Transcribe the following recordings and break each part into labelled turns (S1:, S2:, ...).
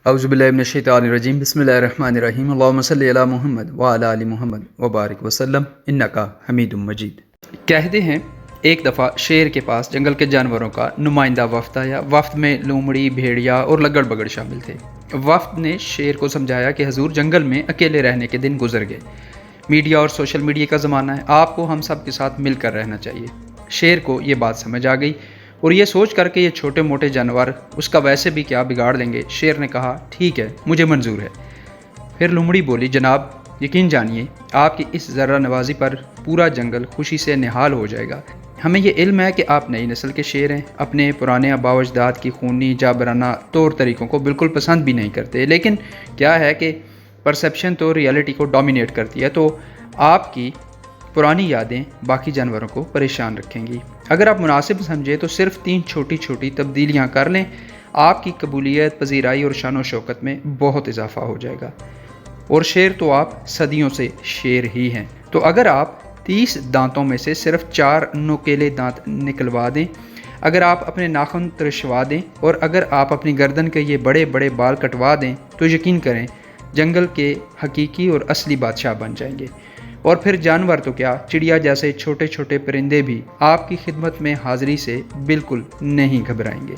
S1: اعوذ باللہ من الشیطان الرجیم بسم اللہ الرحمن الرحیم اللہم صلی علی محمد وعلی آل محمد وبارک وسلم انکا حمید مجید۔ کہتے ہیں ایک دفعہ شیر کے پاس جنگل کے جانوروں کا نمائندہ وفد آیا۔ وفد میں لومڑی، بھیڑیا اور لگڑ بگڑ شامل تھے۔ وفد نے شیر کو سمجھایا کہ حضور جنگل میں اکیلے رہنے کے دن گزر گئے، میڈیا اور سوشل میڈیا کا زمانہ ہے، آپ کو ہم سب کے ساتھ مل کر رہنا چاہیے۔ شیر کو یہ بات سمجھ آ گئی اور یہ سوچ کر کہ یہ چھوٹے موٹے جانور اس کا ویسے بھی کیا بگاڑ دیں گے، شیر نے کہا ٹھیک ہے، مجھے منظور ہے۔ پھر لومڑی بولی جناب یقین جانیے آپ کی اس ذرہ نوازی پر پورا جنگل خوشی سے نہال ہو جائے گا۔ ہمیں یہ علم ہے کہ آپ نئی نسل کے شیر ہیں، اپنے پرانے آباء و اجداد کی خونی جابرانہ طور طریقوں کو بالکل پسند بھی نہیں کرتے، لیکن کیا ہے کہ پرسیپشن تو ریئلٹی کو ڈومینیٹ کرتی ہے، تو آپ کی پرانی یادیں باقی جانوروں کو پریشان رکھیں گی۔ اگر آپ مناسب سمجھے تو صرف 3 چھوٹی چھوٹی تبدیلیاں کر لیں، آپ کی قبولیت، پذیرائی اور شان و شوکت میں بہت اضافہ ہو جائے گا۔ اور شیر تو آپ صدیوں سے شیر ہی ہیں، تو اگر آپ 30 دانتوں میں سے صرف 4 نوکیلے دانت نکلوا دیں، اگر آپ اپنے ناخن ترشوا دیں اور اگر آپ اپنی گردن کے یہ بڑے بڑے بال کٹوا دیں تو یقین کریں جنگل کے حقیقی اور اصلی بادشاہ بن جائیں گے۔ اور پھر جانور تو کیا، چڑیا جیسے چھوٹے چھوٹے پرندے بھی آپ کی خدمت میں حاضری سے بالکل نہیں گھبرائیں گے۔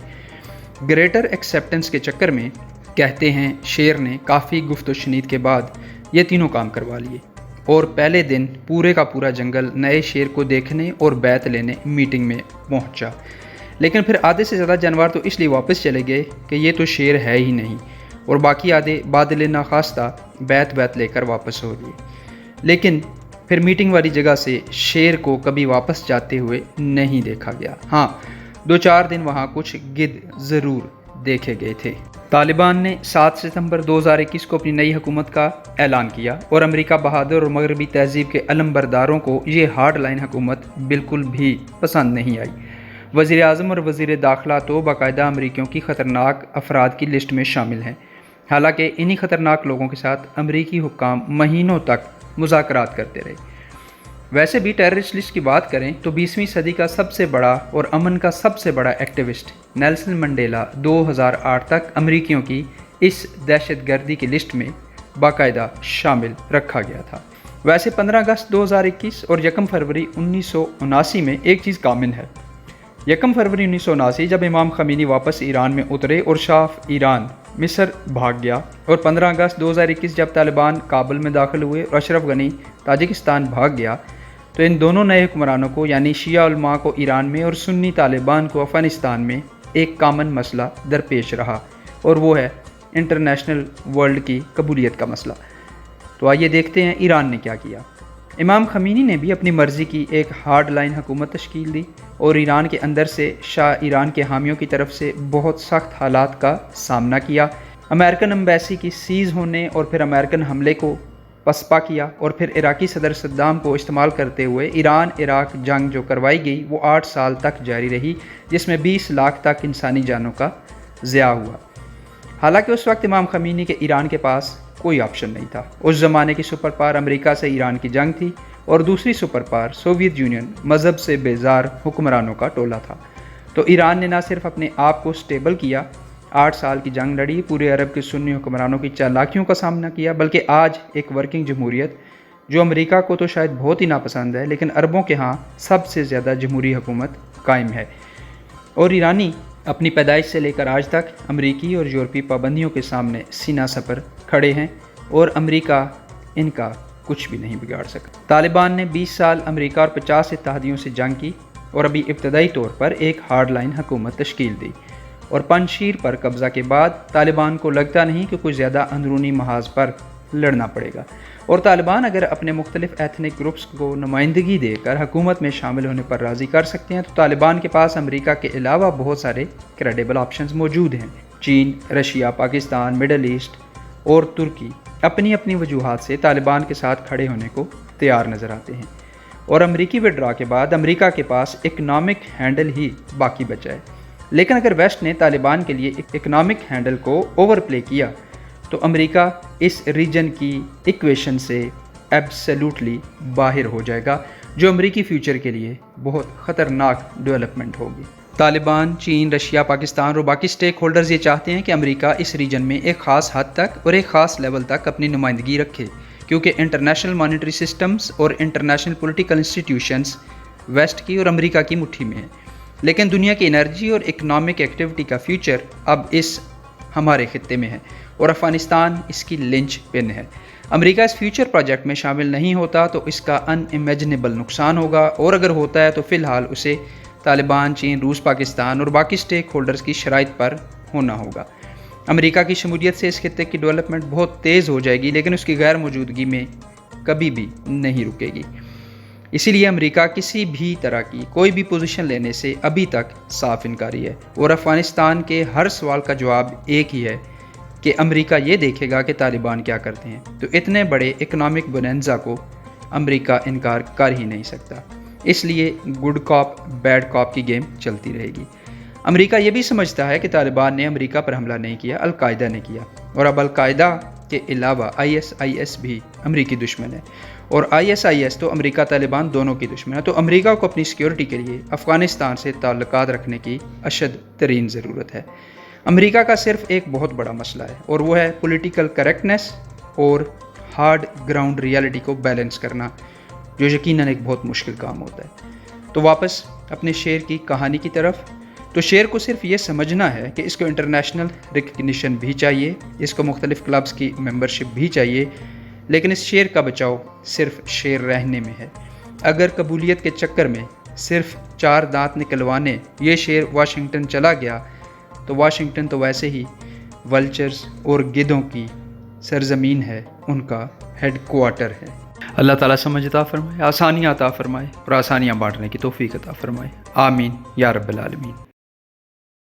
S1: گریٹر ایکسیپٹنس کے چکر میں کہتے ہیں شیر نے کافی گفت و شنید کے بعد یہ تینوں کام کروا لیے، اور پہلے دن پورے کا پورا جنگل نئے شیر کو دیکھنے اور بیعت لینے میٹنگ میں پہنچا۔ لیکن پھر آدھے سے زیادہ جانور تو اس لیے واپس چلے گئے کہ یہ تو شیر ہے ہی نہیں، اور باقی آدھے بادل ناخواستہ بیعت لے کر واپس ہو گئے۔ لیکن پھر میٹنگ والی جگہ سے شیر کو کبھی واپس جاتے ہوئے نہیں دیکھا گیا۔ ہاں 2-4 دن وہاں کچھ گدھ ضرور دیکھے گئے تھے۔ طالبان نے 7 ستمبر 2021 کو اپنی نئی حکومت کا اعلان کیا، اور امریکہ بہادر اور مغربی تہذیب کے علم برداروں کو یہ ہارڈ لائن حکومت بالکل بھی پسند نہیں آئی۔ وزیر اعظم اور وزیر داخلہ تو باقاعدہ امریکیوں کی خطرناک افراد کی لسٹ میں شامل ہیں، حالانکہ انہی خطرناک لوگوں کے ساتھ امریکی حکام مہینوں تک مذاکرات کرتے رہے۔ ویسے بھی ٹیررسٹ لسٹ کی بات کریں تو 20ویں صدی کا سب سے بڑا اور امن کا سب سے بڑا ایکٹیوسٹ نیلسن منڈیلا 2008 تک امریکیوں کی اس دہشت گردی کی لسٹ میں باقاعدہ شامل رکھا گیا تھا۔ ویسے 15 اگست 2021 اور 1 فروری 1979 میں ایک چیز کامن ہے۔ 1 فروری 1979 جب امام خمینی واپس ایران میں اترے اور شاہ ایران مصر بھاگ گیا، اور 15 اگست 2021 جب طالبان کابل میں داخل ہوئے اور اشرف غنی تاجکستان بھاگ گیا، تو ان دونوں نئے حکمرانوں کو یعنی شیعہ علماء کو ایران میں اور سنی طالبان کو افغانستان میں ایک کامن مسئلہ درپیش رہا، اور وہ ہے انٹرنیشنل ورلڈ کی قبولیت کا مسئلہ۔ تو آئیے دیکھتے ہیں ایران نے کیا کیا۔ امام خمینی نے بھی اپنی مرضی کی ایک ہارڈ لائن حکومت تشکیل دی، اور ایران کے اندر سے شاہ ایران کے حامیوں کی طرف سے بہت سخت حالات کا سامنا کیا۔ امریکن ایمبیسی کی سیز ہونے اور پھر امریکن حملے کو پسپا کیا، اور پھر عراقی صدر صدام کو استعمال کرتے ہوئے ایران عراق جنگ جو کروائی گئی وہ 8 سال تک جاری رہی، جس میں 20 لاکھ تک انسانی جانوں کا ضیاع ہوا۔ حالانکہ اس وقت امام خمینی کے ایران کے پاس کوئی آپشن نہیں تھا۔ اس زمانے کی سپر پاور امریکہ سے ایران کی جنگ تھی، اور دوسری سپر پاور سوویت یونین مذہب سے بیزار حکمرانوں کا ٹولہ تھا۔ تو ایران نے نہ صرف اپنے آپ کو سٹیبل کیا، 8 سال کی جنگ لڑی، پورے عرب کے سنی حکمرانوں کی چالاکیوں کا سامنا کیا، بلکہ آج ایک ورکنگ جمہوریت جو امریکہ کو تو شاید بہت ہی ناپسند ہے، لیکن عربوں کے ہاں سب سے زیادہ جمہوری حکومت قائم ہے۔ اور ایرانی اپنی پیدائش سے لے کر آج تک امریکی اور یورپی پابندیوں کے سامنے سینہ سپر کھڑے ہیں، اور امریکہ ان کا کچھ بھی نہیں بگاڑ سکا۔ طالبان نے 20 سال امریکہ اور 50 اتحادیوں سے جنگ کی، اور ابھی ابتدائی طور پر ایک ہارڈ لائن حکومت تشکیل دی، اور پنجشیر پر قبضہ کے بعد طالبان کو لگتا نہیں کہ کچھ زیادہ اندرونی محاذ پر لڑنا پڑے گا، اور طالبان اگر اپنے مختلف ایتھنک گروپس کو نمائندگی دے کر حکومت میں شامل ہونے پر راضی کر سکتے ہیں، تو طالبان کے پاس امریکہ کے علاوہ بہت سارے کریڈیبل آپشنز موجود ہیں۔ چین، رشیا، پاکستان، مڈل ایسٹ اور ترکی اپنی اپنی وجوہات سے طالبان کے ساتھ کھڑے ہونے کو تیار نظر آتے ہیں، اور امریکی وڈرا کے بعد امریکہ کے پاس اکنامک ہینڈل ہی باقی بچا ہے۔ لیکن اگر ویسٹ نے طالبان کے لیے اکنامک ہینڈل کو اوور پلے کیا تو امریکہ اس ریجن کی ایکویشن سے ایبسلیوٹلی باہر ہو جائے گا، جو امریکی فیوچر کے لیے بہت خطرناک ڈیولپمنٹ ہوگی۔ طالبان، چین، رشیا، پاکستان اور باقی سٹیک ہولڈرز یہ چاہتے ہیں کہ امریکہ اس ریجن میں ایک خاص حد تک اور ایک خاص لیول تک اپنی نمائندگی رکھے، کیونکہ انٹرنیشنل مانیٹری سسٹمز اور انٹرنیشنل پولیٹیکل انسٹیٹیوشنز ویسٹ کی اور امریکہ کی مٹھی میں ہیں۔ لیکن دنیا کی انرجی اور اکنامک ایکٹیویٹی کا فیوچر اب اس ہمارے خطے میں ہے اور افغانستان اس کی لنچ پن ہے۔ امریکہ اس فیوچر پروجیکٹ میں شامل نہیں ہوتا تو اس کا ان امیجنیبل نقصان ہوگا، اور اگر ہوتا ہے تو فی الحال اسے طالبان، چین، روس، پاکستان اور باقی سٹیک ہولڈرز کی شرائط پر ہونا ہوگا۔ امریکہ کی شمولیت سے اس خطے کی ڈیولپمنٹ بہت تیز ہو جائے گی، لیکن اس کی غیر موجودگی میں کبھی بھی نہیں رکے گی۔ اسی لیے امریکہ کسی بھی طرح کی کوئی بھی پوزیشن لینے سے ابھی تک صاف انکاری ہے، اور افغانستان کے ہر سوال کا جواب ایک ہی ہے کہ امریکہ یہ دیکھے گا کہ طالبان کیا کرتے ہیں، تو اتنے بڑے اکنامک بوننزا کو امریکہ انکار کر ہی نہیں سکتا۔ اس لیے گڈ کاپ بیڈ کاپ کی گیم چلتی رہے گی۔ امریکہ یہ بھی سمجھتا ہے کہ طالبان نے امریکہ پر حملہ نہیں کیا، القاعدہ نے کیا، اور اب القاعدہ کے علاوہ ISIS بھی امریکی دشمن ہے، اور ISIS تو امریکہ طالبان دونوں کی دشمن ہے۔ تو امریکہ کو اپنی سیکیورٹی کے لیے افغانستان سے تعلقات رکھنے کی اشد ترین ضرورت ہے۔ امریکہ کا صرف ایک بہت بڑا مسئلہ ہے، اور وہ ہے پولیٹیکل کریکٹنس اور ہارڈ گراؤنڈ ریالٹی کو بیلنس کرنا، جو یقیناً ایک بہت مشکل کام ہوتا ہے۔ تو واپس اپنے شعر کی کہانی کی طرف، تو شعر کو صرف یہ سمجھنا ہے کہ اس کو انٹرنیشنل ریکگنیشن بھی چاہیے، اس کو مختلف کلبز کی ممبرشپ بھی چاہیے، لیکن اس شعر کا بچاؤ صرف شعر رہنے میں ہے۔ اگر قبولیت کے چکر میں صرف 4 دانت نکلوانے یہ شعر واشنگٹن چلا گیا، تو واشنگٹن تو ویسے ہی ولچرز اور گدھوں کی سرزمین ہے، ان کا ہیڈ کوارٹر ہے۔ اللہ تعالیٰ سمجھ عطا فرمائے، آسانیاں عطا فرمائے، اور آسانیاں بانٹنے کی توفیق عطا فرمائے۔ آمین یا رب العالمین۔